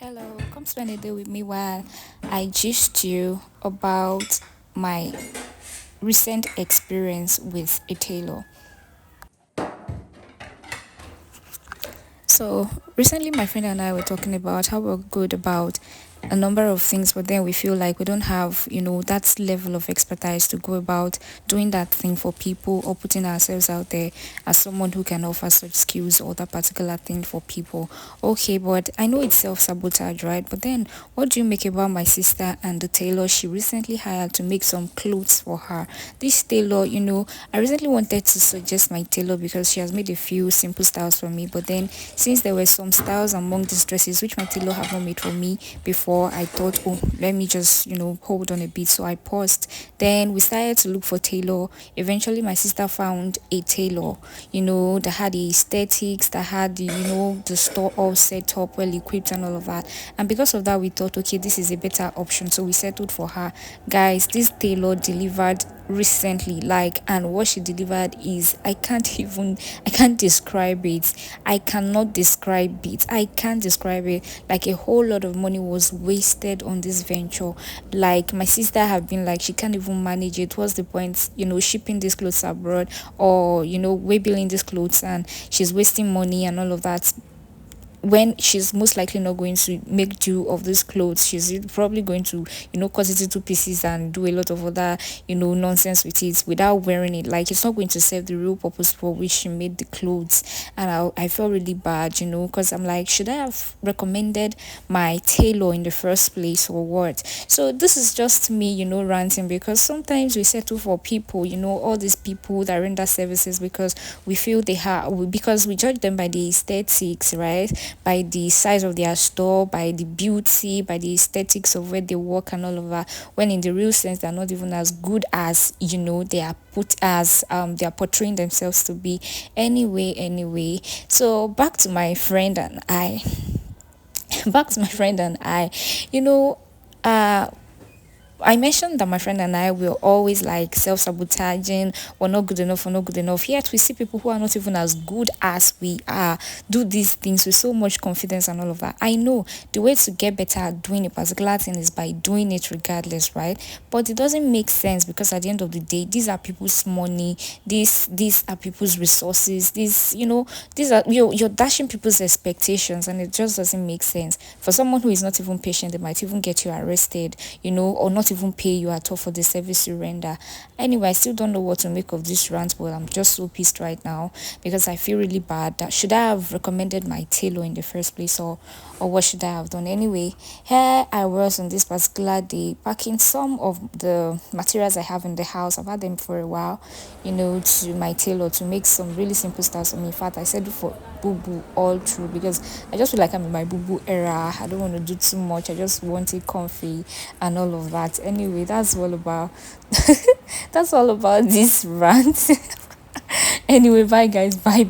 Hello, come spend a day with me while I gist you about my recent experience with a tailor. So recently, my friend and I were talking about how we're good about a number of things, but then we feel like we don't have, that level of expertise to go about doing that thing for people or putting ourselves out there as someone who can offer such skills or that particular thing for people. Okay, but I know it's self-sabotage, right? But then what do you make about my sister and the tailor she recently hired to make some clothes for her? This tailor, I recently wanted to suggest my tailor because she has made a few simple styles for me, but then since there were some styles among these dresses which my tailor have not made for me before, I thought, oh, let me just, hold on a bit. So I paused. Then we started to look for tailor. Eventually, my sister found a tailor, that had the aesthetics, that had the store all set up, well equipped and all of that. And because of that, we thought, okay, this is a better option. So we settled for her. Guys, this tailor delivered recently, and what she delivered is I can't describe it. I can't describe it. Like, a whole lot of money was wasted on this venture. Like, my sister have been like, she can't even manage it. What's the point, shipping these clothes abroad, or way billing these clothes, and she's wasting money and all of that when she's most likely not going to make do of these clothes. She's probably going to cut it into pieces and do a lot of other nonsense with it without wearing it. Like, it's not going to serve the real purpose for which she made the clothes. And I felt really bad, because I'm like, should I have recommended my tailor in the first place or what? So this is just me, ranting, because sometimes we settle for people, all these people that render services because we feel they have, because we judge them by the aesthetics, right? By the size of their store, by the beauty, by the aesthetics of where they work and all of that, when in the real sense they're not even as good as they are put as they are portraying themselves to be. Anyway, so back to my friend and I. Back to my friend and I, you know, uh I mentioned that my friend and I were always like self-sabotaging. We're not good enough. Yet we see people who are not even as good as we are do these things with so much confidence and all of that. I know the way to get better at doing a particular thing is by doing it regardless, right? But it doesn't make sense, because at the end of the day, these are people's money. These are people's resources. These are you're dashing people's expectations, and it just doesn't make sense. For someone who is not even patient, they might even get you arrested, or not even pay you at all for the service you render. Anyway, I still don't know what to make of this rant, but I'm just so pissed right now because I feel really bad. That should I have recommended my tailor in the first place, or what should I have done? Anyway, here I was on this particular day packing some of the materials I have in the house. I've had them for a while, to my tailor to make some really simple styles for me. In fact, I said it for boo boo all through, because I just feel like I'm in my boo boo era. I don't want to do too much. I just want it comfy and all of that. Anyway, that's all about that's all about this rant. Anyway, bye guys. Bye.